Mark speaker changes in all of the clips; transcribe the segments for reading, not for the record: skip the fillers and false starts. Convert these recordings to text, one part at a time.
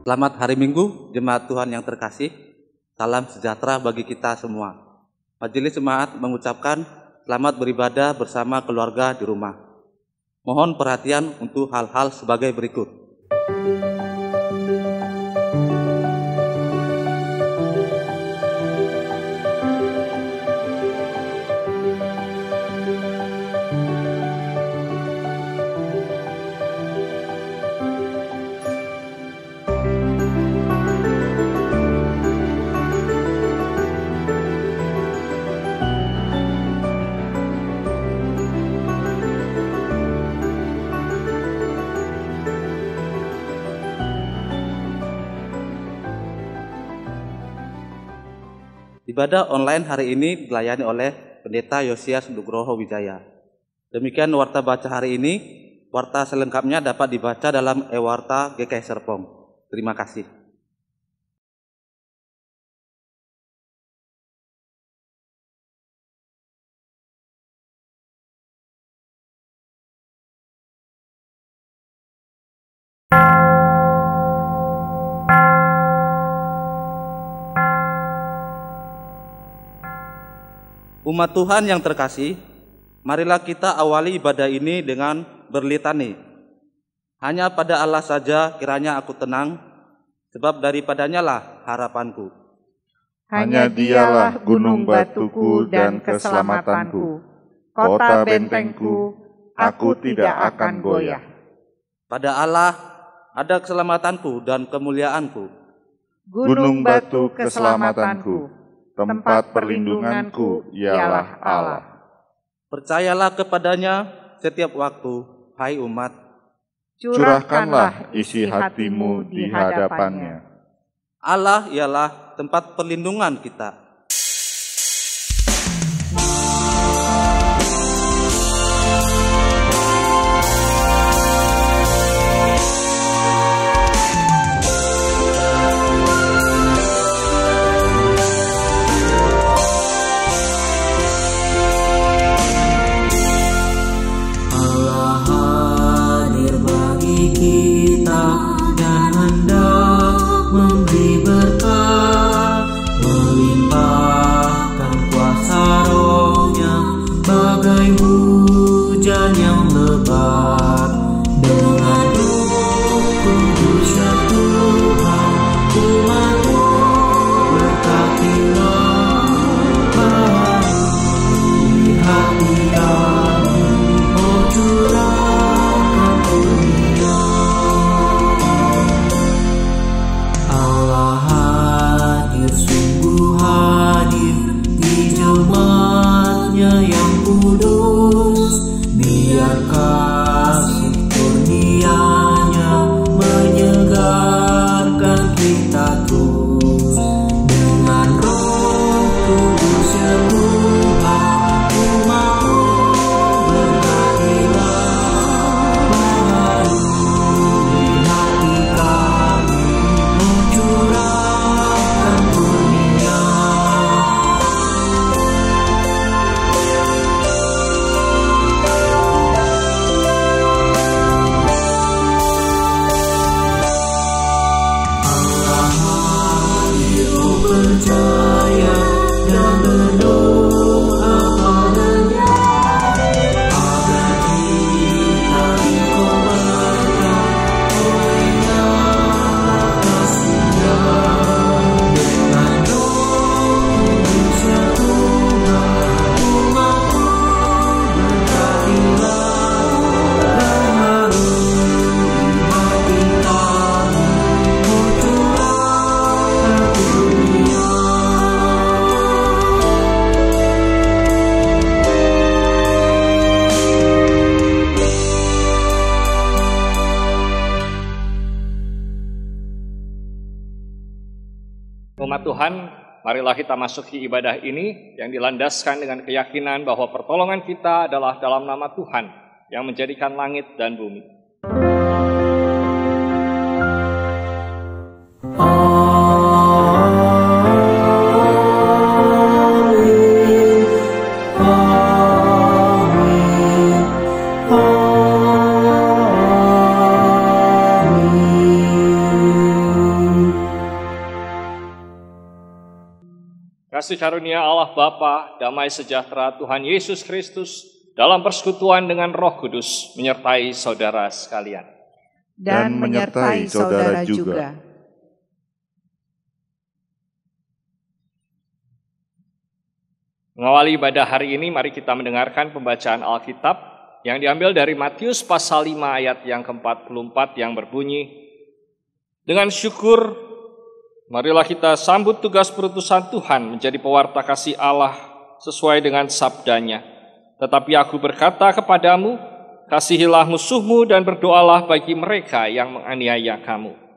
Speaker 1: Selamat hari Minggu, jemaat Tuhan yang terkasih. Salam sejahtera bagi kita semua. Majelis Jemaat mengucapkan selamat beribadah bersama keluarga di rumah. Mohon perhatian untuk hal-hal sebagai berikut. Ibadah online hari ini dilayani oleh Pendeta Yosias Nugroho Wijaya. Demikian warta baca hari ini. Warta selengkapnya dapat dibaca dalam e-warta GKI Serpong. Terima kasih. Umat Tuhan yang terkasih, marilah kita awali ibadah ini dengan berlitani. Hanya pada Allah saja kiranya aku tenang, sebab daripadanya lah harapanku.
Speaker 2: Hanya Dialah gunung batuku dan keselamatanku, kota bentengku, aku tidak akan goyah.
Speaker 1: Pada Allah ada keselamatanku dan kemuliaanku.
Speaker 2: Gunung batu keselamatanku, tempat perlindunganku ialah Allah.
Speaker 1: Percayalah kepadanya setiap waktu, hai umat.
Speaker 2: Curahkanlah isi hatimu di hadapannya.
Speaker 1: Allah ialah tempat perlindungan kita.
Speaker 3: Umat Tuhan, marilah kita masuki ibadah ini yang dilandaskan dengan keyakinan bahwa pertolongan kita adalah dalam nama Tuhan yang menjadikan langit dan bumi. kasih karunia Allah Bapa, damai sejahtera Tuhan Yesus Kristus, dalam persekutuan dengan Roh Kudus, menyertai saudara sekalian.
Speaker 2: Dan menyertai saudara juga.
Speaker 3: Mengawali ibadah hari ini, mari kita mendengarkan pembacaan Alkitab yang diambil dari Matius pasal 5 ayat yang ke-44 yang berbunyi, dengan syukur, marilah kita sambut tugas perutusan Tuhan menjadi pewarta kasih Allah sesuai dengan sabdanya. Tetapi aku berkata kepadamu, kasihilah musuhmu dan berdoalah bagi mereka yang menganiaya kamu.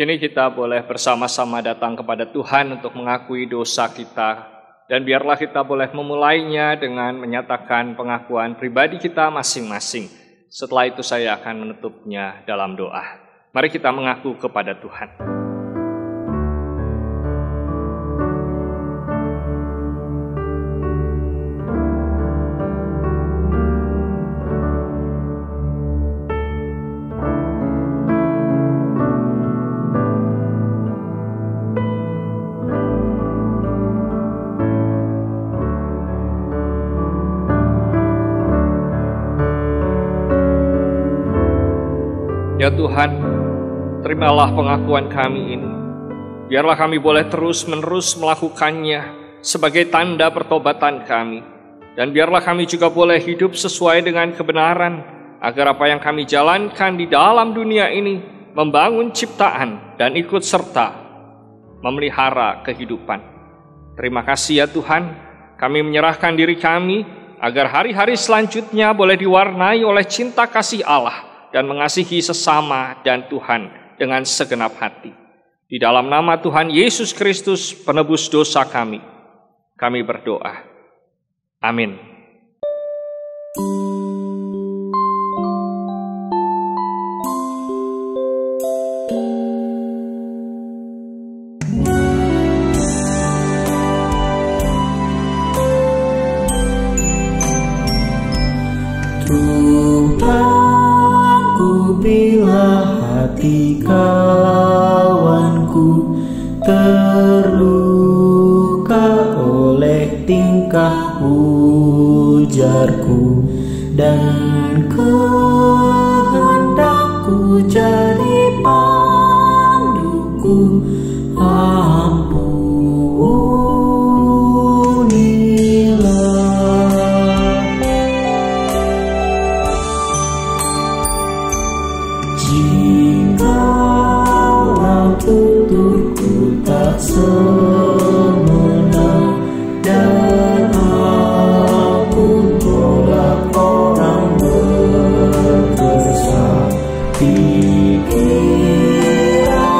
Speaker 3: Kini kita boleh bersama-sama datang kepada Tuhan untuk mengakui dosa kita. Dan biarlah kita boleh memulainya dengan menyatakan pengakuan pribadi kita masing-masing. Setelah itu saya akan menutupnya dalam doa. Mari kita mengaku kepada Tuhan. Ya Tuhan, terimalah pengakuan kami ini. Biarlah kami boleh terus-menerus melakukannya sebagai tanda pertobatan kami. Dan biarlah kami juga boleh hidup sesuai dengan kebenaran, agar apa yang kami jalankan di dalam dunia ini membangun ciptaan, dan ikut serta memelihara kehidupan. Terima kasih ya Tuhan, kami menyerahkan diri kami agar hari-hari selanjutnya boleh diwarnai oleh cinta kasih Allah dan mengasihi sesama dan Tuhan dengan segenap hati. Di dalam nama Tuhan Yesus Kristus, penebus dosa kami berdoa. Amin.
Speaker 4: Bila hati kawanku terluka oleh tingkah ujarku, dan kehendakku jadi panduku, semena dan aku tolak orang berdosa, pikiran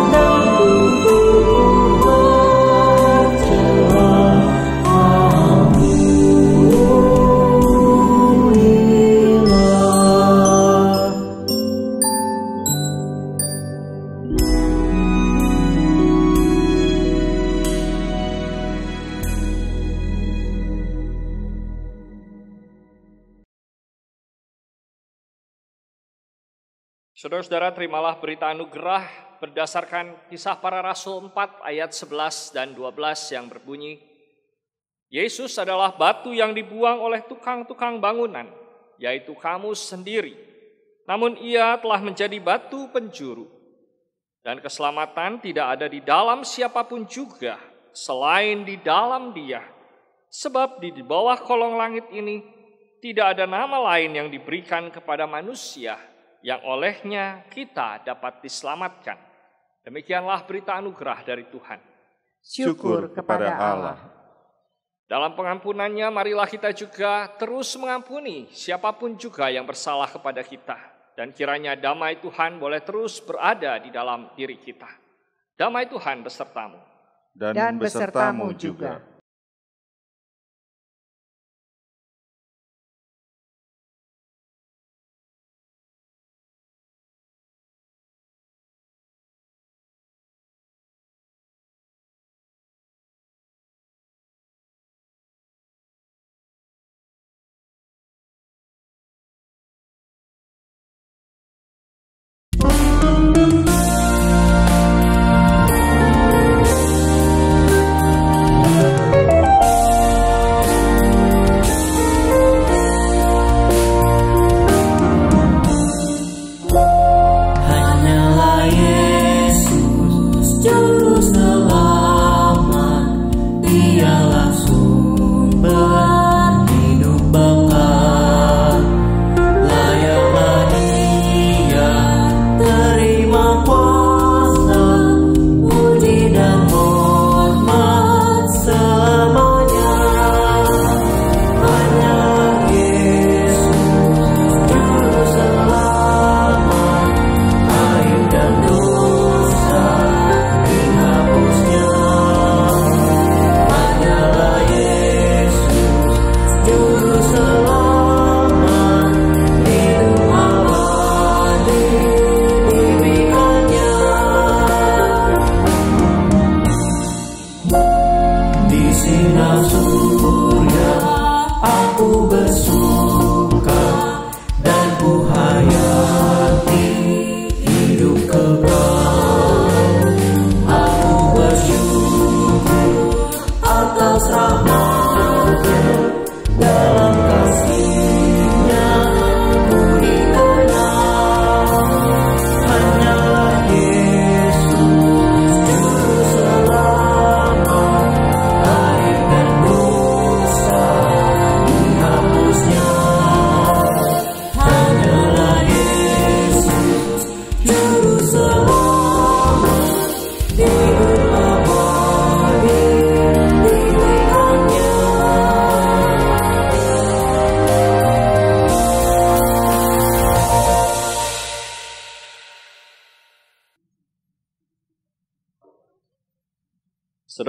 Speaker 4: dan tubuhku tercela, ampunilah.
Speaker 3: Saudara-saudara, terimalah berita anugerah berdasarkan Kisah Para Rasul 4 ayat 11 dan 12 yang berbunyi, Yesus adalah batu yang dibuang oleh tukang-tukang bangunan, yaitu kamu sendiri. Namun ia telah menjadi batu penjuru. Dan keselamatan tidak ada di dalam siapapun juga, selain di dalam Dia. Sebab di bawah kolong langit ini tidak ada nama lain yang diberikan kepada manusia yang olehnya kita dapat diselamatkan. Demikianlah berita anugerah dari Tuhan.
Speaker 2: Syukur kepada Allah.
Speaker 3: Dalam pengampunannya, marilah kita juga terus mengampuni siapapun juga yang bersalah kepada kita. Dan kiranya damai Tuhan boleh terus berada di dalam diri kita. Damai Tuhan besertamu.
Speaker 2: Dan besertamu juga.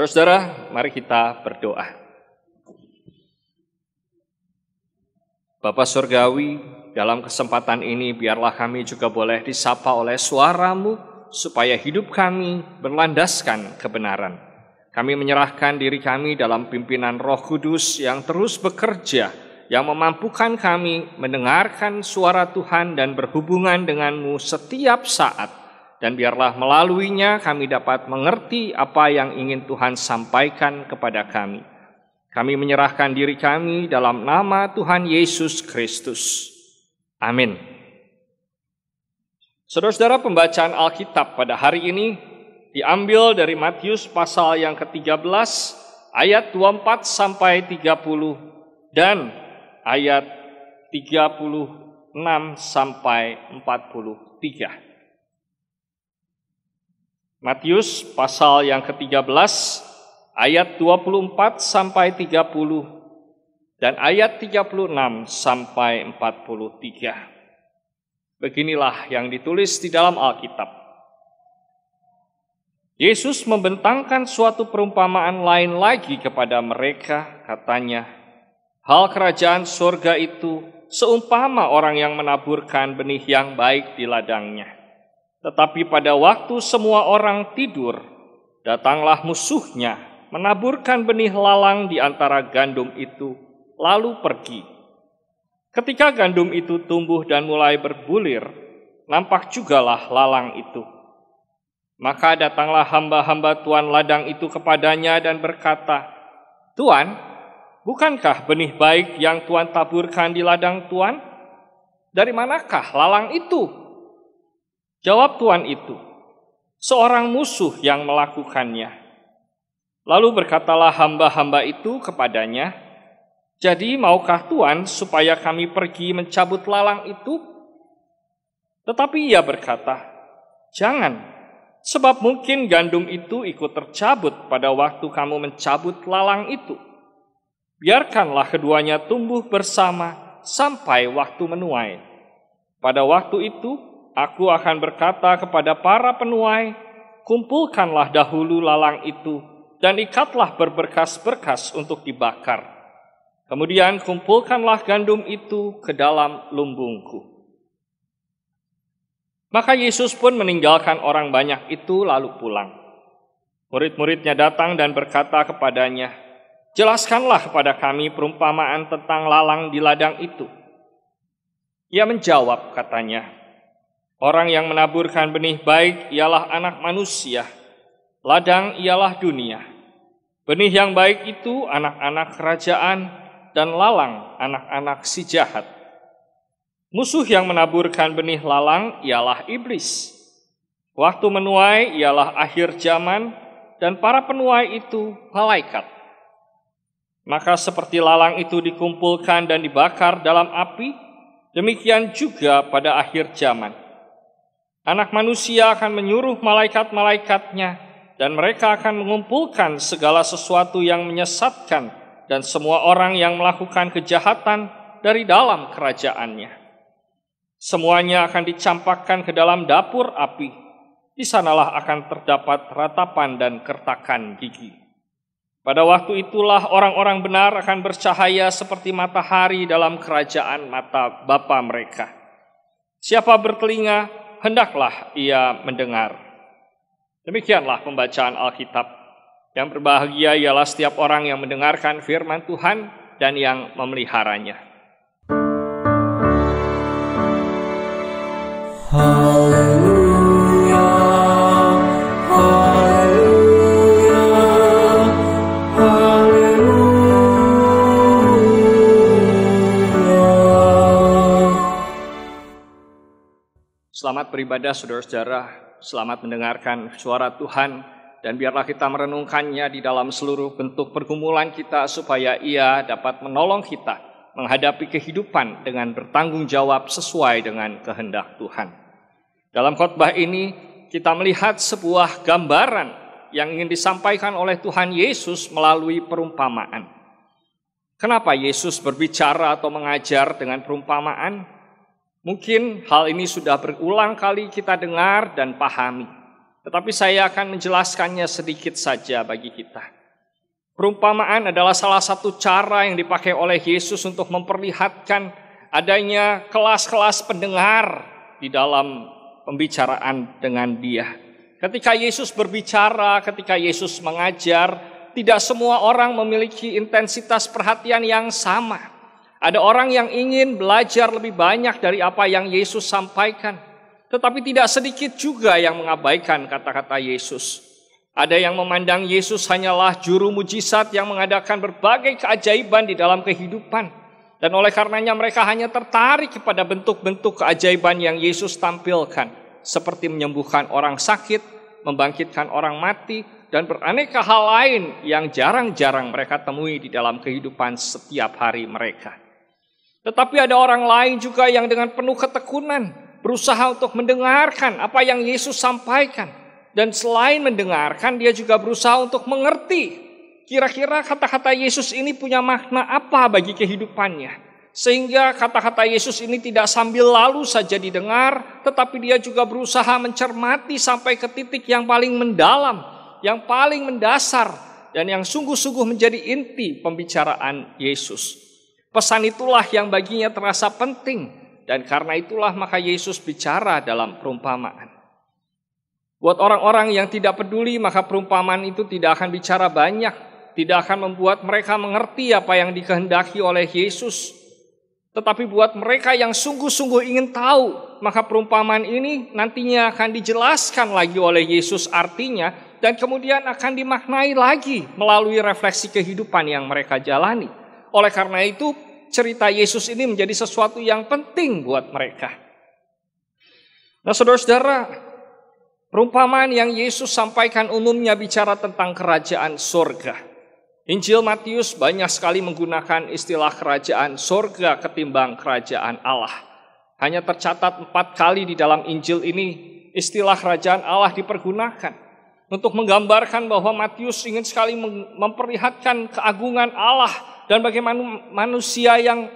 Speaker 3: Saudara-saudara, mari kita berdoa. Bapa Surgawi, dalam kesempatan ini biarlah kami juga boleh disapa oleh suara-Mu, supaya hidup kami berlandaskan kebenaran. Kami menyerahkan diri kami dalam pimpinan Roh Kudus yang terus bekerja, yang memampukan kami mendengarkan suara Tuhan dan berhubungan dengan-Mu setiap saat. Dan biarlah melaluinya kami dapat mengerti apa yang ingin Tuhan sampaikan kepada kami. Kami menyerahkan diri kami dalam nama Tuhan Yesus Kristus. Amin. Saudara-saudara, pembacaan Alkitab pada hari ini diambil dari Matius pasal yang ke-13 ayat 24 sampai 30 dan ayat 36 sampai 43. Matius pasal yang ke-13 ayat 24 sampai 30 dan ayat 36 sampai 43. Beginilah yang ditulis di dalam Alkitab. Yesus membentangkan suatu perumpamaan lain lagi kepada mereka, katanya, hal kerajaan surga itu seumpama orang yang menaburkan benih yang baik di ladangnya. Tetapi pada waktu semua orang tidur, datanglah musuhnya, menaburkan benih lalang di antara gandum itu, lalu pergi. Ketika gandum itu tumbuh dan mulai berbulir, nampak jugalah lalang itu. Maka datanglah hamba-hamba tuan ladang itu kepadanya dan berkata, Tuan, bukankah benih baik yang Tuan taburkan di ladang Tuan? Dari manakah lalang itu? Jawab tuan itu, seorang musuh yang melakukannya. Lalu berkatalah hamba-hamba itu kepadanya, jadi maukah Tuan supaya kami pergi mencabut lalang itu? Tetapi ia berkata, jangan, sebab mungkin gandum itu ikut tercabut pada waktu kamu mencabut lalang itu. Biarkanlah keduanya tumbuh bersama sampai waktu menuai. Pada waktu itu, aku akan berkata kepada para penuai, kumpulkanlah dahulu lalang itu dan ikatlah berberkas-berkas untuk dibakar. Kemudian kumpulkanlah gandum itu ke dalam lumbungku. Maka Yesus pun meninggalkan orang banyak itu lalu pulang. Murid-muridnya datang dan berkata kepadanya, jelaskanlah kepada kami perumpamaan tentang lalang di ladang itu. Ia menjawab, katanya, orang yang menaburkan benih baik ialah anak manusia, ladang ialah dunia. Benih yang baik itu anak-anak kerajaan, dan lalang anak-anak si jahat. Musuh yang menaburkan benih lalang ialah iblis. Waktu menuai ialah akhir zaman, dan para penuai itu malaikat. Maka seperti lalang itu dikumpulkan dan dibakar dalam api, demikian juga pada akhir zaman. Anak manusia akan menyuruh malaikat-malaikatnya, dan mereka akan mengumpulkan segala sesuatu yang menyesatkan dan semua orang yang melakukan kejahatan dari dalam kerajaannya. Semuanya akan dicampakkan ke dalam dapur api. Di sanalah akan terdapat ratapan dan kertakan gigi. Pada waktu itulah orang-orang benar akan bercahaya seperti matahari dalam kerajaan mata Bapa mereka. Siapa bertelinga, hendaklah ia mendengar. Demikianlah pembacaan Alkitab. Yang berbahagia ialah setiap orang yang mendengarkan firman Tuhan dan yang memeliharanya.
Speaker 4: Haleluya, haleluya, haleluya.
Speaker 3: Selamat beribadah saudara-saudara, selamat mendengarkan suara Tuhan, dan biarlah kita merenungkannya di dalam seluruh bentuk pergumulan kita supaya Ia dapat menolong kita menghadapi kehidupan dengan bertanggung jawab sesuai dengan kehendak Tuhan. Dalam khotbah ini kita melihat sebuah gambaran yang ingin disampaikan oleh Tuhan Yesus melalui perumpamaan. Kenapa Yesus berbicara atau mengajar dengan perumpamaan? Mungkin hal ini sudah berulang kali kita dengar dan pahami. Tetapi saya akan menjelaskannya sedikit saja bagi kita. Perumpamaan adalah salah satu cara yang dipakai oleh Yesus untuk memperlihatkan adanya kelas-kelas pendengar di dalam pembicaraan dengan Dia. Ketika Yesus berbicara, ketika Yesus mengajar, tidak semua orang memiliki intensitas perhatian yang sama. Ada orang yang ingin belajar lebih banyak dari apa yang Yesus sampaikan. Tetapi tidak sedikit juga yang mengabaikan kata-kata Yesus. Ada yang memandang Yesus hanyalah juru mujizat yang mengadakan berbagai keajaiban di dalam kehidupan. Dan oleh karenanya mereka hanya tertarik kepada bentuk-bentuk keajaiban yang Yesus tampilkan. Seperti menyembuhkan orang sakit, membangkitkan orang mati, dan beraneka hal lain yang jarang-jarang mereka temui di dalam kehidupan setiap hari mereka. Tetapi ada orang lain juga yang dengan penuh ketekunan berusaha untuk mendengarkan apa yang Yesus sampaikan. Dan selain mendengarkan, dia juga berusaha untuk mengerti. Kira-kira kata-kata Yesus ini punya makna apa bagi kehidupannya. Sehingga kata-kata Yesus ini tidak sambil lalu saja didengar, tetapi dia juga berusaha mencermati sampai ke titik yang paling mendalam, yang paling mendasar, dan yang sungguh-sungguh menjadi inti pembicaraan Yesus. Pesan itulah yang baginya terasa penting. Dan karena itulah maka Yesus bicara dalam perumpamaan. Buat orang-orang yang tidak peduli, maka perumpamaan itu tidak akan bicara banyak. Tidak akan membuat mereka mengerti apa yang dikehendaki oleh Yesus. Tetapi buat mereka yang sungguh-sungguh ingin tahu, maka perumpamaan ini nantinya akan dijelaskan lagi oleh Yesus artinya. Dan kemudian akan dimaknai lagi melalui refleksi kehidupan yang mereka jalani. Oleh karena itu, cerita Yesus ini menjadi sesuatu yang penting buat mereka. Nah, saudara-saudara, perumpamaan yang Yesus sampaikan umumnya bicara tentang kerajaan sorga. Injil Matius banyak sekali menggunakan istilah kerajaan sorga ketimbang kerajaan Allah. Hanya tercatat 4 kali di dalam Injil ini istilah kerajaan Allah dipergunakan. Untuk menggambarkan bahwa Matius ingin sekali memperlihatkan keagungan Allah. Dan bagaimana manusia yang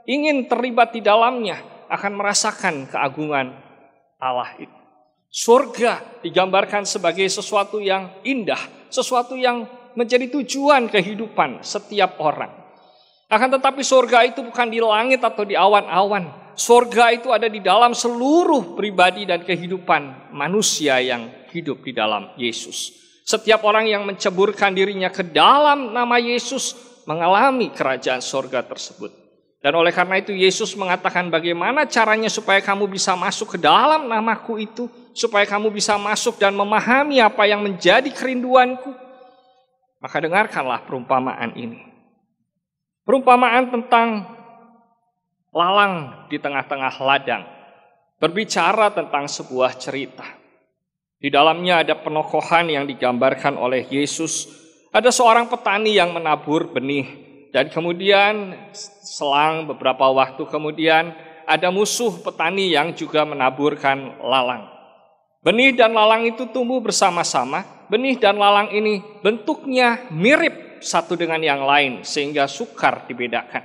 Speaker 3: ingin terlibat di dalamnya akan merasakan keagungan Allah itu. Surga digambarkan sebagai sesuatu yang indah, sesuatu yang menjadi tujuan kehidupan setiap orang. Akan tetapi surga itu bukan di langit atau di awan-awan. Surga itu ada di dalam seluruh pribadi dan kehidupan manusia yang hidup di dalam Yesus. Setiap orang yang menceburkan dirinya ke dalam nama Yesus mengalami kerajaan sorga tersebut. Dan oleh karena itu Yesus mengatakan bagaimana caranya supaya kamu bisa masuk ke dalam namaku itu, supaya kamu bisa masuk dan memahami apa yang menjadi kerinduanku. Maka dengarkanlah perumpamaan ini. Perumpamaan tentang lalang di tengah-tengah ladang, berbicara tentang sebuah cerita. Di dalamnya ada penokohan yang digambarkan oleh Yesus. Ada seorang petani yang menabur benih, dan kemudian selang beberapa waktu kemudian ada musuh petani yang juga menaburkan lalang. Benih dan lalang itu tumbuh bersama-sama. Benih dan lalang ini bentuknya mirip satu dengan yang lain sehingga sukar dibedakan.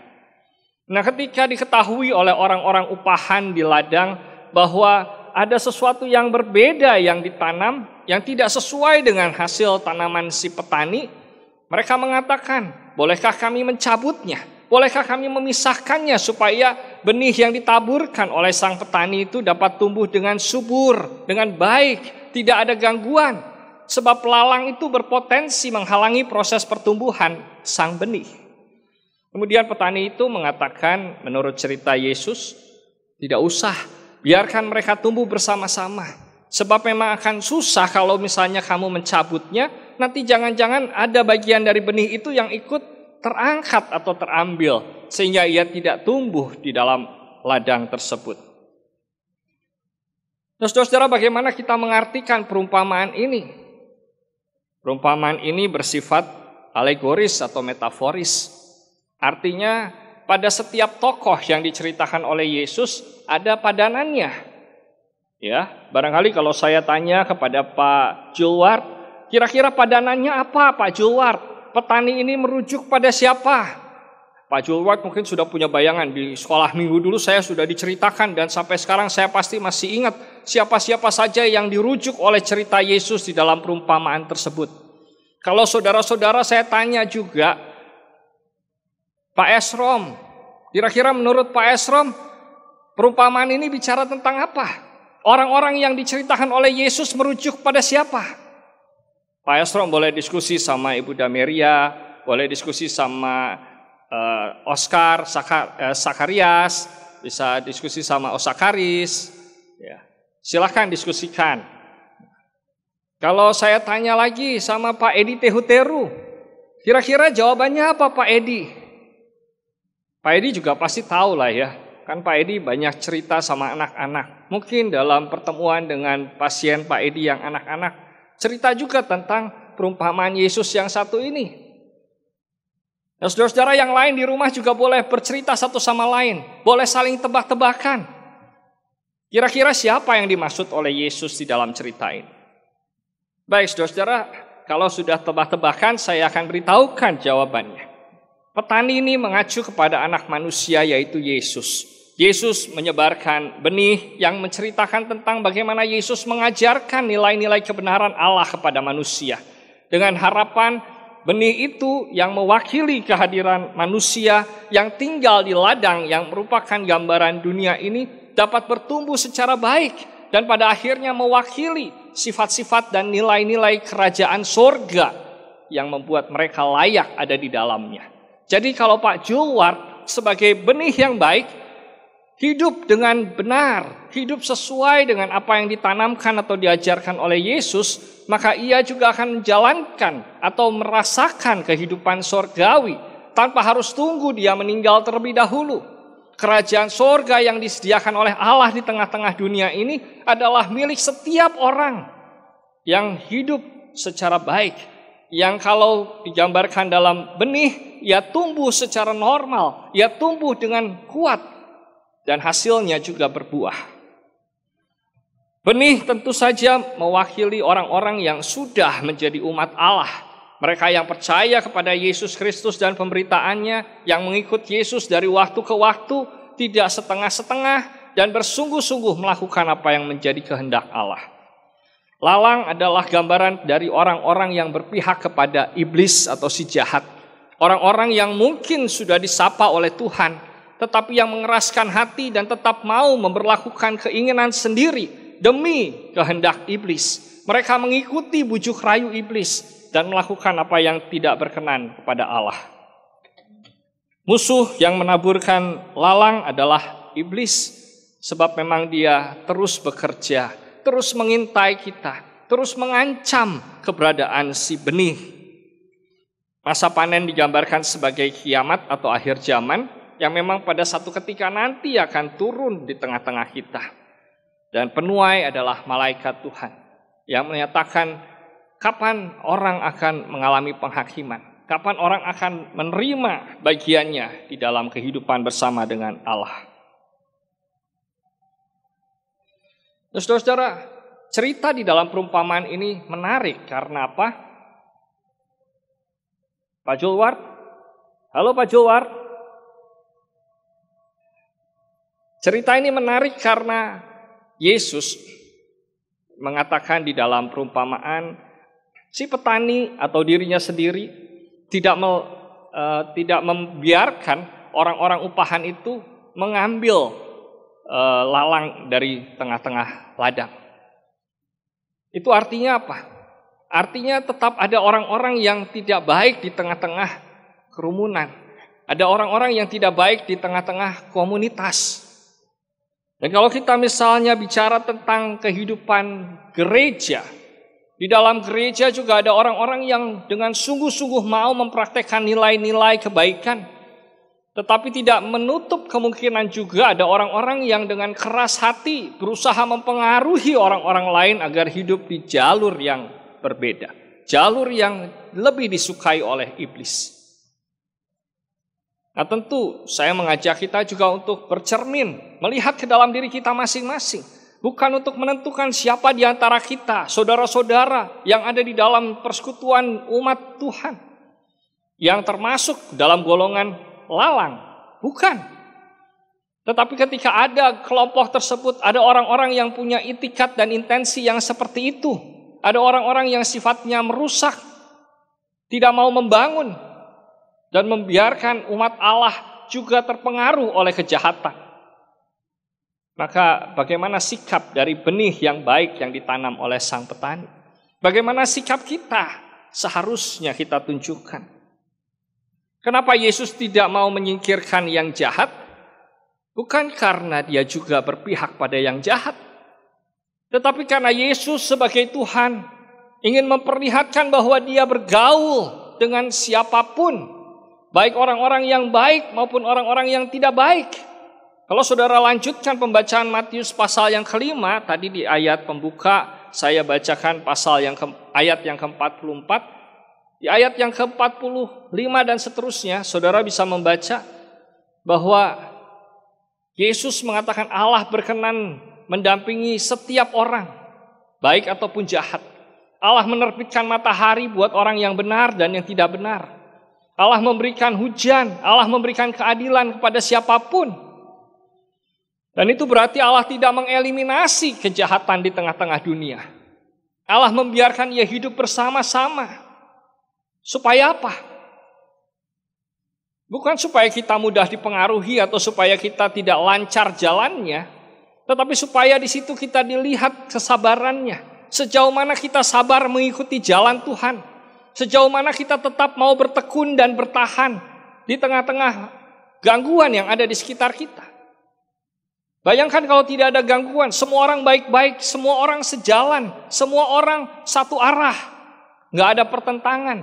Speaker 3: Nah, ketika diketahui oleh orang-orang upahan di ladang bahwa ada sesuatu yang berbeda yang ditanam, yang tidak sesuai dengan hasil tanaman si petani, mereka mengatakan, bolehkah kami mencabutnya? Bolehkah kami memisahkannya supaya benih yang ditaburkan oleh sang petani itu dapat tumbuh dengan subur, dengan baik, tidak ada gangguan. Sebab lalang itu berpotensi menghalangi proses pertumbuhan sang benih. Kemudian petani itu mengatakan, menurut cerita Yesus, tidak usah, biarkan mereka tumbuh bersama-sama. Sebab memang akan susah kalau misalnya kamu mencabutnya, nanti jangan-jangan ada bagian dari benih itu yang ikut terangkat atau terambil, sehingga ia tidak tumbuh di dalam ladang tersebut. Nah, saudara-saudara, bagaimana kita mengartikan perumpamaan ini? Perumpamaan ini bersifat alegoris atau metaforis. Artinya, pada setiap tokoh yang diceritakan oleh Yesus ada padanannya. Ya, barangkali kalau saya tanya kepada Pak Julward, kira-kira padanannya apa Pak Julward? Petani ini merujuk pada siapa? Pak Julward mungkin sudah punya bayangan. Di sekolah minggu dulu saya sudah diceritakan dan sampai sekarang saya pasti masih ingat siapa-siapa saja yang dirujuk oleh cerita Yesus di dalam perumpamaan tersebut. Kalau saudara-saudara saya tanya juga, Pak Esrom, kira-kira menurut Pak Esrom, perumpamaan ini bicara tentang apa? Orang-orang yang diceritakan oleh Yesus merujuk pada siapa? Pak Esrom boleh diskusi sama Ibu Dameria, boleh diskusi sama Oscar, Sakarias, bisa diskusi sama Osakaris. Ya, silahkan diskusikan. Kalau saya tanya lagi sama Pak Edi Tehuteru, kira-kira jawabannya apa Pak Edi? Pak Edi juga pasti tahu lah ya. Kan Pak Edi banyak cerita sama anak-anak. Mungkin dalam pertemuan dengan pasien Pak Edi yang anak-anak, cerita juga tentang perumpamaan Yesus yang satu ini. Nah, saudara-saudara yang lain di rumah juga boleh bercerita satu sama lain. Boleh saling tebak-tebakan. Kira-kira siapa yang dimaksud oleh Yesus di dalam cerita ini? Baik, saudara-saudara, kalau sudah tebak-tebakan, saya akan beritahukan jawabannya. Petani ini mengacu kepada anak manusia, yaitu Yesus. Yesus menyebarkan benih yang menceritakan tentang bagaimana Yesus mengajarkan nilai-nilai kebenaran Allah kepada manusia. Dengan harapan benih itu yang mewakili kehadiran manusia yang tinggal di ladang yang merupakan gambaran dunia ini dapat bertumbuh secara baik dan pada akhirnya mewakili sifat-sifat dan nilai-nilai kerajaan sorga yang membuat mereka layak ada di dalamnya. Jadi kalau Pak Julward sebagai benih yang baik, hidup dengan benar, hidup sesuai dengan apa yang ditanamkan atau diajarkan oleh Yesus, maka ia juga akan menjalankan atau merasakan kehidupan sorgawi tanpa harus tunggu dia meninggal terlebih dahulu. Kerajaan sorga yang disediakan oleh Allah di tengah-tengah dunia ini adalah milik setiap orang yang hidup secara baik, yang kalau digambarkan dalam benih, ia tumbuh secara normal, ia tumbuh dengan kuat, dan hasilnya juga berbuah. Benih tentu saja mewakili orang-orang yang sudah menjadi umat Allah. Mereka yang percaya kepada Yesus Kristus dan pemberitaannya, yang mengikut Yesus dari waktu ke waktu, tidak setengah-setengah, dan bersungguh-sungguh melakukan apa yang menjadi kehendak Allah. Lalang adalah gambaran dari orang-orang yang berpihak kepada iblis atau si jahat. Orang-orang yang mungkin sudah disapa oleh Tuhan, tetapi yang mengeraskan hati dan tetap mau memberlakukan keinginan sendiri demi kehendak iblis. Mereka mengikuti bujuk rayu iblis dan melakukan apa yang tidak berkenan kepada Allah. Musuh yang menaburkan lalang adalah iblis, sebab memang dia terus bekerja, terus mengintai kita, terus mengancam keberadaan si benih. Masa panen digambarkan sebagai kiamat atau akhir zaman, yang memang pada satu ketika nanti akan turun di tengah-tengah kita. Dan penuai adalah malaikat Tuhan yang menyatakan kapan orang akan mengalami penghakiman, kapan orang akan menerima bagiannya di dalam kehidupan bersama dengan Allah. Saudara-saudara, cerita di dalam perumpamaan ini menarik karena apa? Pak Julward? Halo Pak Julward? Cerita ini menarik karena Yesus mengatakan di dalam perumpamaan, si petani atau dirinya sendiri tidak membiarkan orang-orang upahan itu mengambil lalang dari tengah-tengah ladang. Itu artinya apa? Artinya tetap ada orang-orang yang tidak baik di tengah-tengah kerumunan. Ada orang-orang yang tidak baik di tengah-tengah komunitas. Dan kalau kita misalnya bicara tentang kehidupan gereja, di dalam gereja juga ada orang-orang yang dengan sungguh-sungguh mau mempraktekkan nilai-nilai kebaikan, tetapi tidak menutup kemungkinan juga ada orang-orang yang dengan keras hati berusaha mempengaruhi orang-orang lain agar hidup di jalur yang berbeda, jalur yang lebih disukai oleh iblis. Nah tentu saya mengajak kita juga untuk bercermin, melihat ke dalam diri kita masing-masing. Bukan untuk menentukan siapa di antara kita, saudara-saudara yang ada di dalam persekutuan umat Tuhan, yang termasuk dalam golongan lalang. Bukan. Tetapi ketika ada kelompok tersebut, ada orang-orang yang punya itikat dan intensi yang seperti itu. Ada orang-orang yang sifatnya merusak, tidak mau membangun, dan membiarkan umat Allah juga terpengaruh oleh kejahatan. Maka bagaimana sikap dari benih yang baik yang ditanam oleh sang petani? Bagaimana sikap kita seharusnya kita tunjukkan? Kenapa Yesus tidak mau menyingkirkan yang jahat? Bukan karena dia juga berpihak pada yang jahat, tetapi karena Yesus sebagai Tuhan ingin memperlihatkan bahwa dia bergaul dengan siapapun, baik orang-orang yang baik maupun orang-orang yang tidak baik. Kalau saudara lanjutkan pembacaan Matius pasal yang kelima, tadi di ayat pembuka saya bacakan ayat yang ke-44, di ayat yang ke-45 dan seterusnya, saudara bisa membaca bahwa Yesus mengatakan Allah berkenan mendampingi setiap orang, baik ataupun jahat. Allah menerbitkan matahari buat orang yang benar dan yang tidak benar. Allah memberikan hujan, Allah memberikan keadilan kepada siapapun. Dan itu berarti Allah tidak mengeliminasi kejahatan di tengah-tengah dunia. Allah membiarkan ia hidup bersama-sama. Supaya apa? Bukan supaya kita mudah dipengaruhi atau supaya kita tidak lancar jalannya, tetapi supaya di situ kita dilihat kesabarannya. Sejauh mana kita sabar mengikuti jalan Tuhan. Sejauh mana kita tetap mau bertekun dan bertahan di tengah-tengah gangguan yang ada di sekitar kita. Bayangkan kalau tidak ada gangguan, semua orang baik-baik, semua orang sejalan, semua orang satu arah. Nggak ada pertentangan,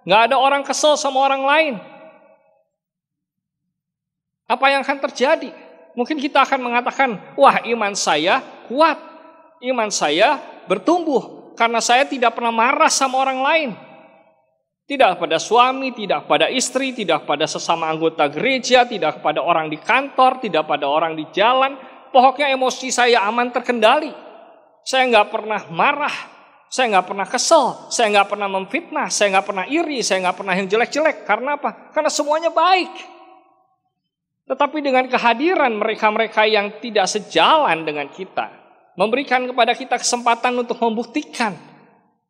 Speaker 3: nggak ada orang kesel sama orang lain. Apa yang akan terjadi? Mungkin kita akan mengatakan, wah iman saya kuat, iman saya bertumbuh, karena saya tidak pernah marah sama orang lain. Tidak pada suami, tidak pada istri, tidak pada sesama anggota gereja, tidak pada orang di kantor, tidak pada orang di jalan. Pokoknya emosi saya aman terkendali. Saya nggak pernah marah, saya nggak pernah kesel, saya nggak pernah memfitnah, saya nggak pernah iri, saya nggak pernah yang jelek-jelek. Karena apa? Karena semuanya baik. Tetapi dengan kehadiran mereka-mereka yang tidak sejalan dengan kita, memberikan kepada kita kesempatan untuk membuktikan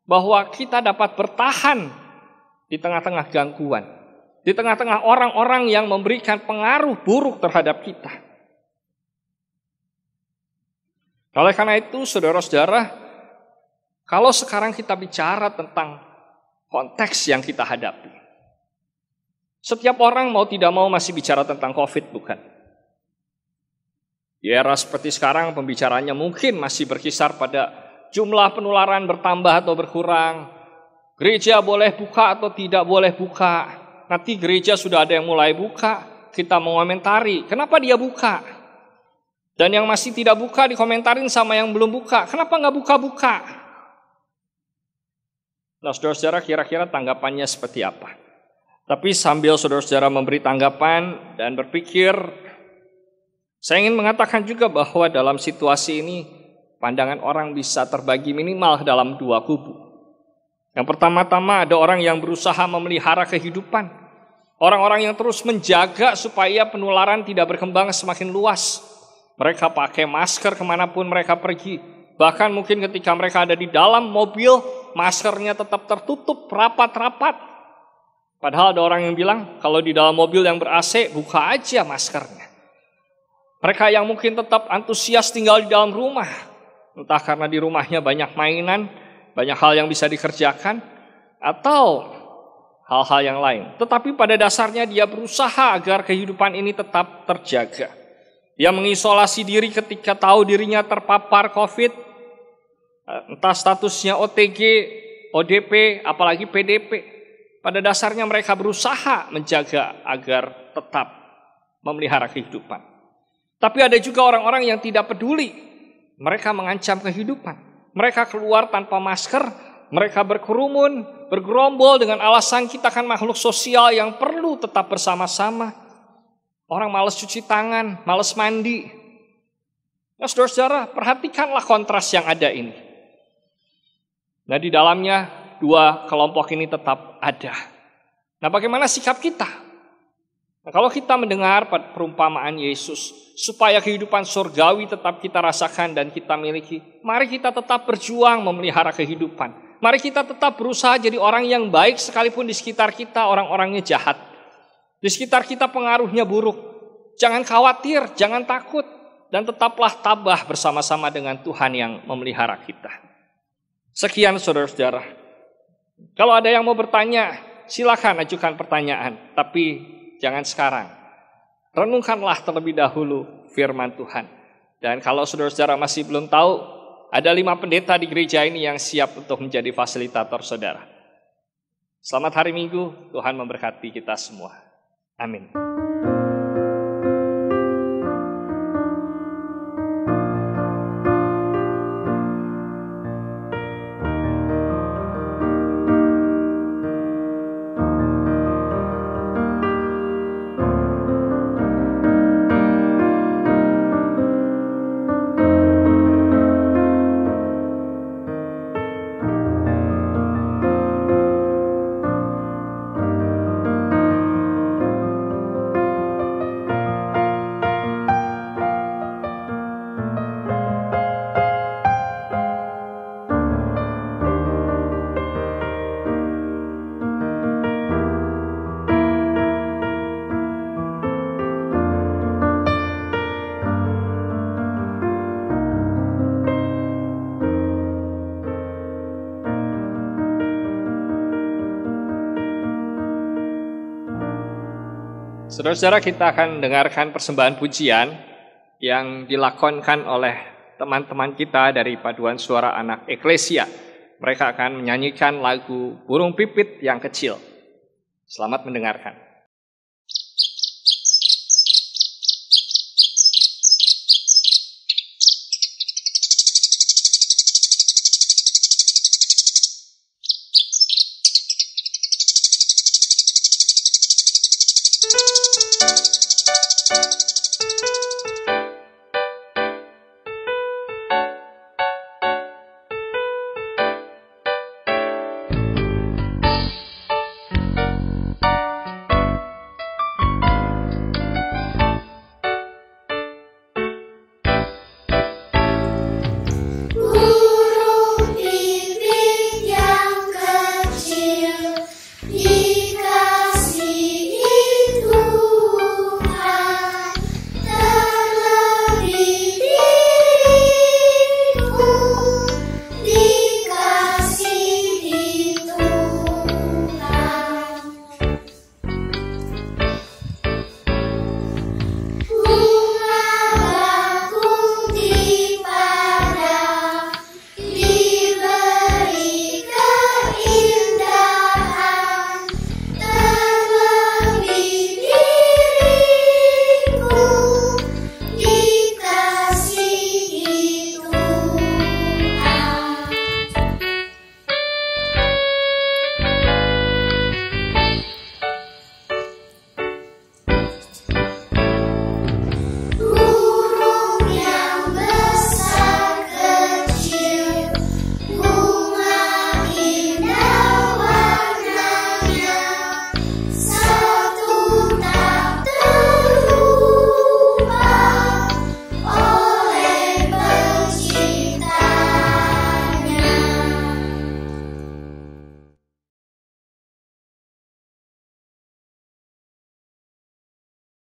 Speaker 3: bahwa kita dapat bertahan di tengah-tengah gangguan, di tengah-tengah orang-orang yang memberikan pengaruh buruk terhadap kita. Oleh karena itu, saudara-saudara, kalau sekarang kita bicara tentang konteks yang kita hadapi, setiap orang mau tidak mau masih bicara tentang COVID, bukan? Di era seperti sekarang pembicaraannya mungkin masih berkisar pada jumlah penularan bertambah atau berkurang. Gereja boleh buka atau tidak boleh buka. Nanti gereja sudah ada yang mulai buka, kita mengomentari, kenapa dia buka? Dan yang masih tidak buka dikomentarin sama yang belum buka, kenapa nggak buka-buka? Nah, saudara-saudara, kira-kira tanggapannya seperti apa? Tapi sambil saudara-saudara memberi tanggapan dan berpikir, saya ingin mengatakan juga bahwa dalam situasi ini pandangan orang bisa terbagi minimal dalam dua kubu. Yang pertama-tama ada orang yang berusaha memelihara kehidupan. Orang-orang yang terus menjaga supaya penularan tidak berkembang semakin luas. Mereka pakai masker kemanapun mereka pergi. Bahkan mungkin ketika mereka ada di dalam mobil, maskernya tetap tertutup rapat-rapat. Padahal ada orang yang bilang, kalau di dalam mobil yang ber-AC, buka aja maskernya. Mereka yang mungkin tetap antusias tinggal di dalam rumah, entah karena di rumahnya banyak mainan, banyak hal yang bisa dikerjakan, atau hal-hal yang lain. Tetapi pada dasarnya dia berusaha agar kehidupan ini tetap terjaga. Dia mengisolasi diri ketika tahu dirinya terpapar COVID, entah statusnya OTG, ODP, apalagi PDP. Pada dasarnya mereka berusaha menjaga agar tetap memelihara kehidupan. Tapi ada juga orang-orang yang tidak peduli. Mereka mengancam kehidupan. Mereka keluar tanpa masker, mereka berkerumun, bergerombol dengan alasan kita kan makhluk sosial yang perlu tetap bersama-sama. Orang malas cuci tangan, malas mandi. Nah, saudara-saudara, perhatikanlah kontras yang ada ini. Nah, di dalamnya dua kelompok ini tetap ada. Nah, bagaimana sikap kita? Nah, kalau kita mendengar perumpamaan Yesus, supaya kehidupan surgawi tetap kita rasakan dan kita miliki, mari kita tetap berjuang memelihara kehidupan. Mari kita tetap berusaha jadi orang yang baik sekalipun di sekitar kita orang-orangnya jahat. Di sekitar kita pengaruhnya buruk. Jangan khawatir, jangan takut, dan tetaplah tabah bersama-sama dengan Tuhan yang memelihara kita. Sekian saudara-saudara. Kalau ada yang mau bertanya, silakan ajukan pertanyaan, tapi jangan sekarang. Renungkanlah terlebih dahulu firman Tuhan. Dan kalau saudara-saudara masih belum tahu, ada 5 pendeta di gereja ini yang siap untuk menjadi fasilitator saudara. Selamat hari Minggu, Tuhan memberkati kita semua. Amin. Saudara-saudara, kita akan mendengarkan persembahan pujian yang dilakonkan oleh teman-teman kita dari Paduan Suara Anak Eklesia. Mereka akan menyanyikan lagu Burung Pipit yang Kecil. Selamat mendengarkan.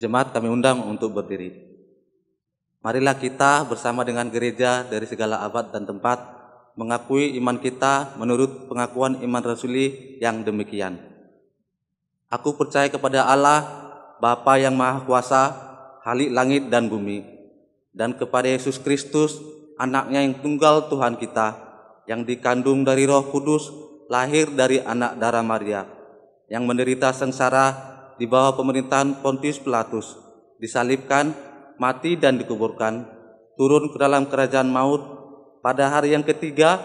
Speaker 1: Jemaat kami undang untuk berdiri. Marilah kita bersama dengan gereja dari segala abad dan tempat mengakui iman kita menurut pengakuan iman rasuli yang demikian. Aku percaya kepada Allah, Bapa yang Maha Kuasa, Khalik langit dan bumi, dan kepada Yesus Kristus, Anaknya yang tunggal Tuhan kita, yang dikandung dari Roh Kudus, lahir dari anak darah Maria, yang menderita sengsara di bawah pemerintahan Pontius Pilatus, disalibkan, mati dan dikuburkan, turun ke dalam kerajaan maut, pada hari yang ketiga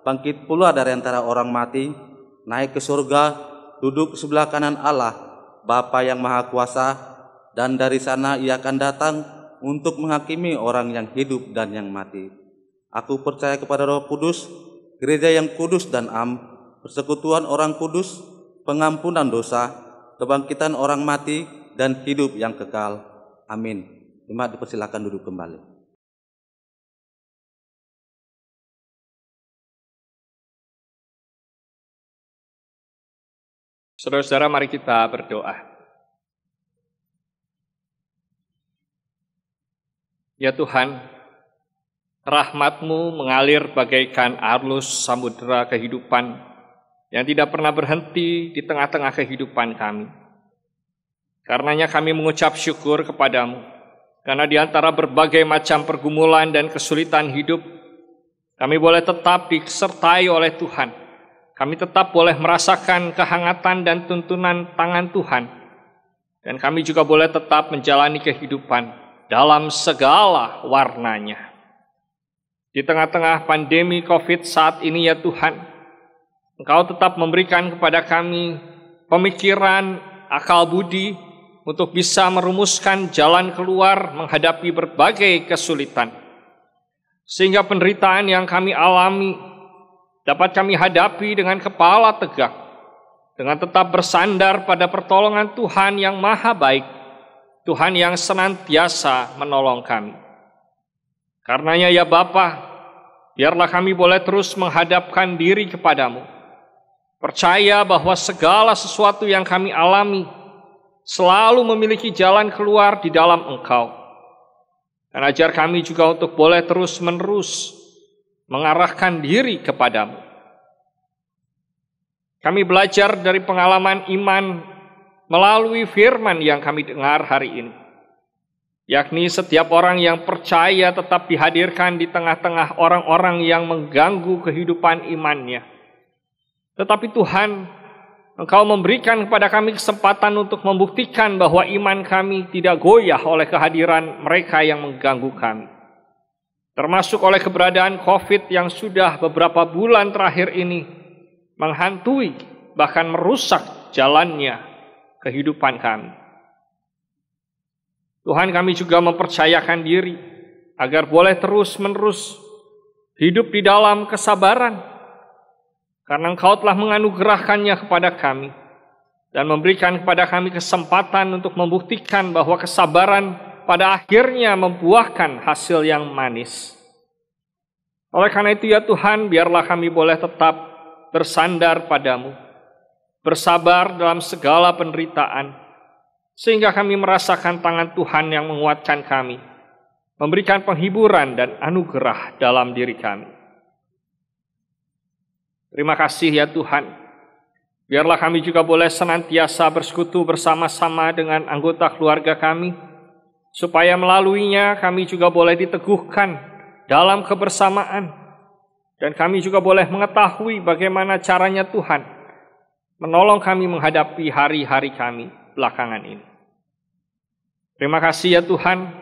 Speaker 1: bangkit pula dari antara orang mati, naik ke surga, duduk ke sebelah kanan Allah, Bapa yang Maha Kuasa, dan dari sana Ia akan datang untuk menghakimi orang yang hidup dan yang mati. Aku percaya kepada Roh Kudus, gereja yang kudus dan am, persekutuan orang kudus, pengampunan dosa, kebangkitan orang mati, dan hidup yang kekal. Amin. Jemaat dipersilakan duduk kembali.
Speaker 3: Saudara-saudara, mari kita berdoa. Ya Tuhan, rahmat-Mu mengalir bagaikan arus samudera kehidupan yang tidak pernah berhenti di tengah-tengah kehidupan kami. Karenanya kami mengucap syukur kepadamu, karena di antara berbagai macam pergumulan dan kesulitan hidup, kami boleh tetap disertai oleh Tuhan. Kami tetap boleh merasakan kehangatan dan tuntunan tangan Tuhan. Dan kami juga boleh tetap menjalani kehidupan dalam segala warnanya. Di tengah-tengah pandemi COVID saat ini ya Tuhan, Engkau tetap memberikan kepada kami pemikiran, akal budi untuk bisa merumuskan jalan keluar menghadapi berbagai kesulitan. Sehingga penderitaan yang kami alami dapat kami hadapi dengan kepala tegak, dengan tetap bersandar pada pertolongan Tuhan yang maha baik, Tuhan yang senantiasa menolong kami. Karenanya ya Bapa, biarlah kami boleh terus menghadapkan diri kepadamu, percaya bahwa segala sesuatu yang kami alami selalu memiliki jalan keluar di dalam Engkau. Dan ajar kami juga untuk boleh terus-menerus mengarahkan diri kepadamu. Kami belajar dari pengalaman iman melalui firman yang kami dengar hari ini, yakni setiap orang yang percaya tetap dihadirkan di tengah-tengah orang-orang yang mengganggu kehidupan imannya. Tetapi Tuhan, Engkau memberikan kepada kami kesempatan untuk membuktikan bahwa iman kami tidak goyah oleh kehadiran mereka yang mengganggu kami. Termasuk oleh keberadaan COVID yang sudah beberapa bulan terakhir ini menghantui, bahkan merusak jalannya kehidupan kami. Tuhan, kami juga mempercayakan diri agar boleh terus-menerus hidup di dalam kesabaran, karena Engkau telah menganugerahkannya kepada kami dan memberikan kepada kami kesempatan untuk membuktikan bahwa kesabaran pada akhirnya membuahkan hasil yang manis. Oleh karena itu ya Tuhan, biarlah kami boleh tetap bersandar padamu, bersabar dalam segala penderitaan, sehingga kami merasakan tangan Tuhan yang menguatkan kami, memberikan penghiburan dan anugerah dalam diri kami. Terima kasih ya Tuhan, biarlah kami juga boleh senantiasa bersekutu bersama-sama dengan anggota keluarga kami, supaya melaluinya kami juga boleh diteguhkan dalam kebersamaan, dan kami juga boleh mengetahui bagaimana caranya Tuhan menolong kami menghadapi hari-hari kami belakangan ini. Terima kasih ya Tuhan.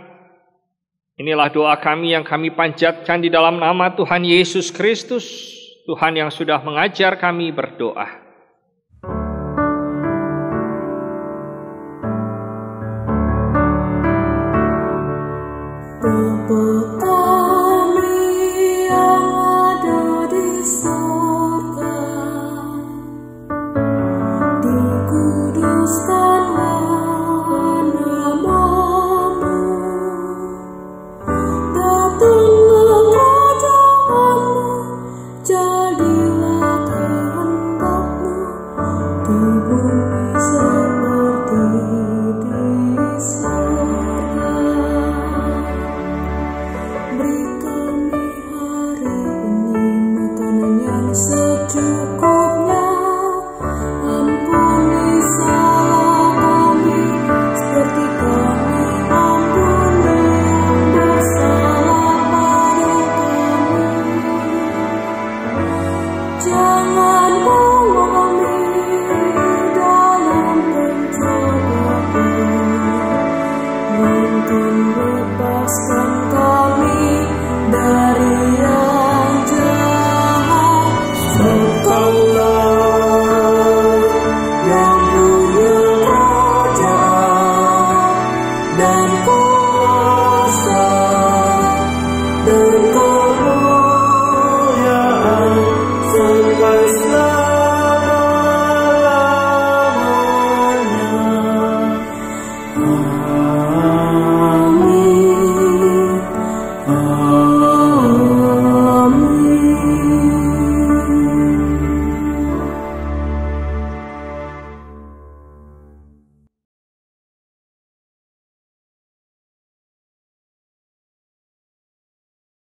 Speaker 3: Inilah doa kami yang kami panjatkan di dalam nama Tuhan Yesus Kristus, Tuhan yang sudah mengajar kami berdoa.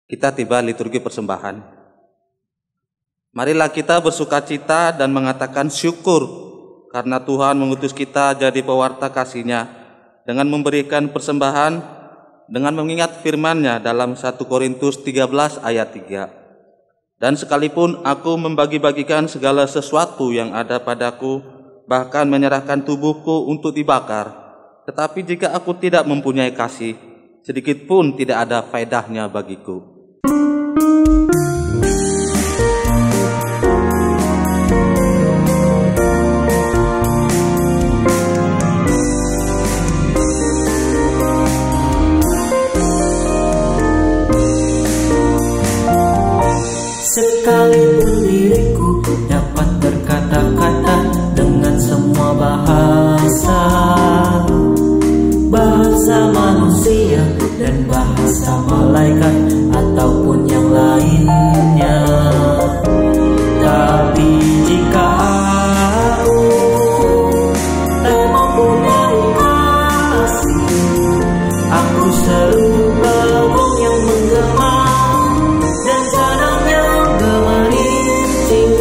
Speaker 1: Kita tiba liturgi persembahan. Marilah kita bersukacita dan mengatakan syukur karena Tuhan mengutus kita jadi pewarta kasih-Nya dengan memberikan persembahan dengan mengingat firman-Nya dalam 1 Korintus 13 ayat 3. Dan sekalipun aku membagi-bagikan segala sesuatu yang ada padaku, bahkan menyerahkan tubuhku untuk dibakar, tetapi jika aku tidak mempunyai kasih, sedikit pun tidak ada faedahnya bagiku.
Speaker 4: Sekalipun diriku dapat berkata-kata dengan semua bahasa, bahasa manusia dan bahasa malaikat ataupun yang lainnya, tapi jika aku tak mempunyai kasih, aku serupa burung yang menggema dan sarang yang gemerincing.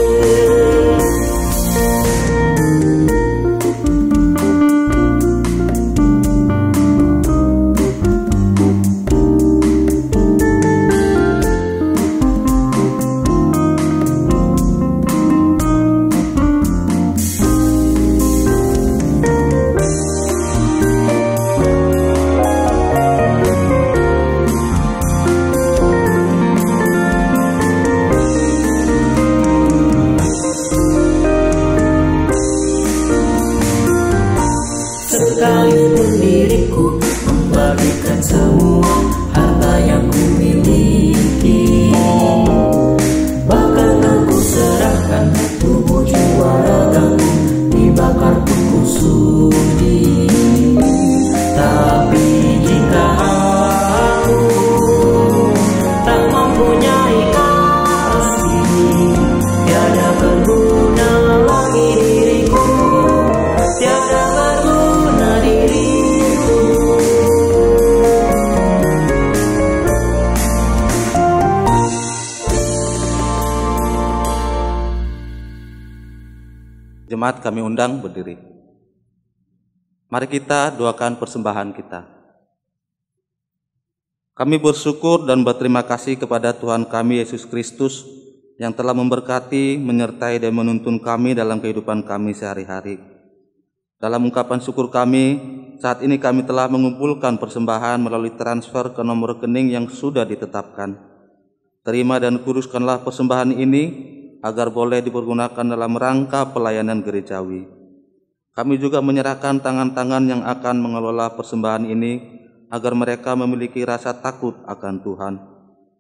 Speaker 4: Sekalipun diriku membagikan semua harta yang kumiliki, bahkan aku serahkan tubuh jiwa ragaku dibakar pun ku sudi, tapi jika aku tak mempunyai kasih, tiada berguna lagi diriku, tiada berguna diriku.
Speaker 1: Jemaat kami undang berdiri. Mari kita doakan persembahan kita. Kami bersyukur dan berterima kasih kepada Tuhan kami Yesus Kristus yang telah memberkati, menyertai dan menuntun kami dalam kehidupan kami sehari-hari. Dalam ungkapan syukur kami, saat ini kami telah mengumpulkan persembahan melalui transfer ke nomor rekening yang sudah ditetapkan. Terima dan kuduskanlah persembahan ini agar boleh dipergunakan dalam rangka pelayanan gerejawi. Kami juga menyerahkan tangan-tangan yang akan mengelola persembahan ini agar mereka memiliki rasa takut akan Tuhan.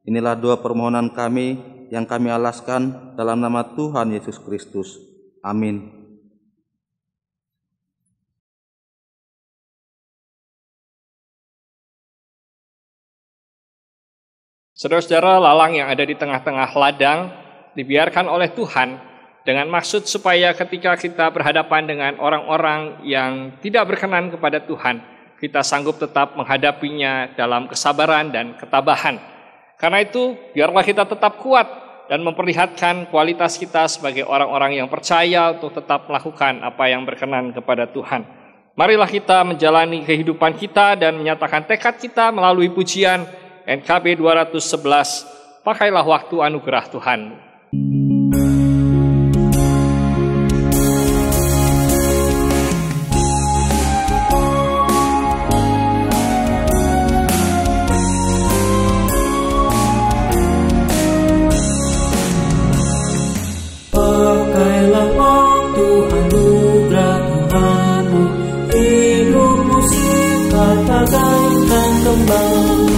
Speaker 1: Inilah doa permohonan kami yang kami alaskan dalam nama Tuhan Yesus Kristus. Amin.
Speaker 3: Saudara-saudara, lalang yang ada di tengah-tengah ladang dibiarkan oleh Tuhan dengan maksud supaya ketika kita berhadapan dengan orang-orang yang tidak berkenan kepada Tuhan, kita sanggup tetap menghadapinya dalam kesabaran dan ketabahan. Karena itu, biarlah kita tetap kuat dan memperlihatkan kualitas kita sebagai orang-orang yang percaya untuk tetap melakukan apa yang berkenan kepada Tuhan. Marilah kita menjalani kehidupan kita dan menyatakan tekad kita melalui pujian NKB 211, pakailah waktu anugerah Tuhan.
Speaker 4: Pakailah waktu anugerah Tuhanmu, hidupmu singkat bagaikan kembang.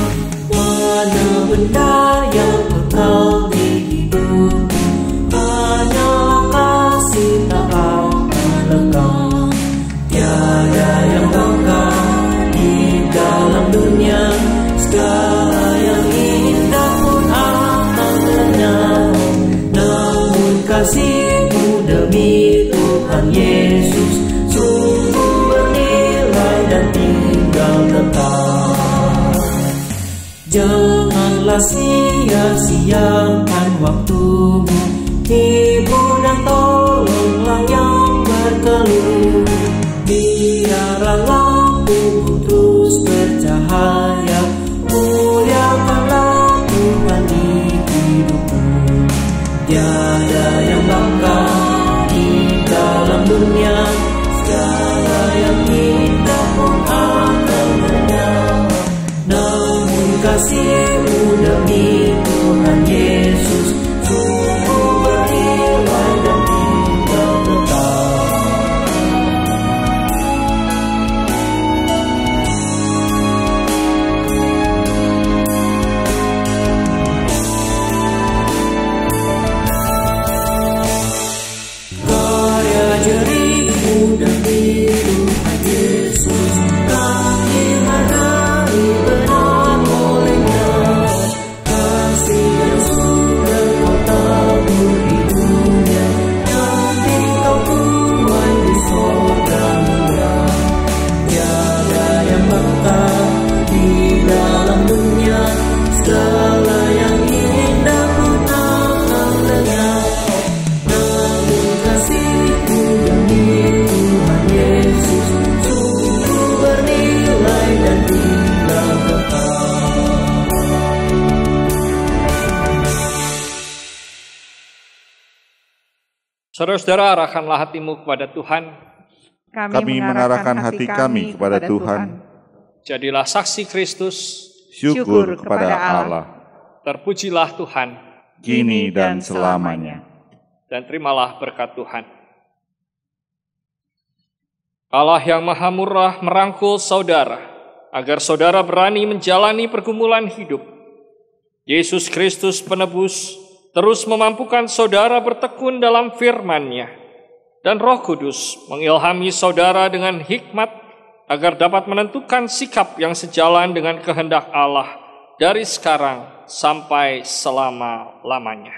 Speaker 4: Mana benda yang kekal di hidup, hanya kasih tak akan lekang. Tiada yang kekal di dalam dunia, segala yang indah pun akan lenyap. Namun kasih-Mu demi Tuhan Yesus sungguh bernilai dan tinggal tetap. Jangan janganlah sia-siakan waktumu, hibur dan tolonglah yang berkeluh. Biarlah lampumu terus bercahaya, muliakanlah Tuhan di hidupmu. Tiada yang bakal di dalam dunia, segala yang indah pun akan lenyap. Namun kasih-Mu demi Tuhan Yesus sungguh bernilai dan tinggal tetap. Karya jerih-Mu demi Tuhan Yesus tak dihargai benar olehnya. Kasih yang sudah Kau tabur di dunia, nanti Kau tuai di sorga mulia. Tiada yang bakal di dalam dunia, segala yang indah pun akan lenyap. Namun kasih-Mu demi Tuhan Yesus sungguh bernilai dan tinggal tetap.
Speaker 3: Saudara-saudara, arahkanlah hatimu kepada Tuhan.
Speaker 2: Kami mengarahkan hati kami kepada Tuhan.
Speaker 3: Jadilah saksi Kristus.
Speaker 2: Syukur kepada Allah,
Speaker 3: Terpujilah Tuhan.
Speaker 2: kini dan selamanya.
Speaker 3: Dan terimalah berkat Tuhan. Allah yang Maha Murah merangkul saudara, agar saudara berani menjalani pergumulan hidup. Yesus Kristus penebus terus memampukan saudara bertekun dalam firman-Nya. Dan Roh Kudus mengilhami saudara dengan hikmat, agar dapat menentukan sikap yang sejalan dengan kehendak Allah dari sekarang sampai selama-lamanya.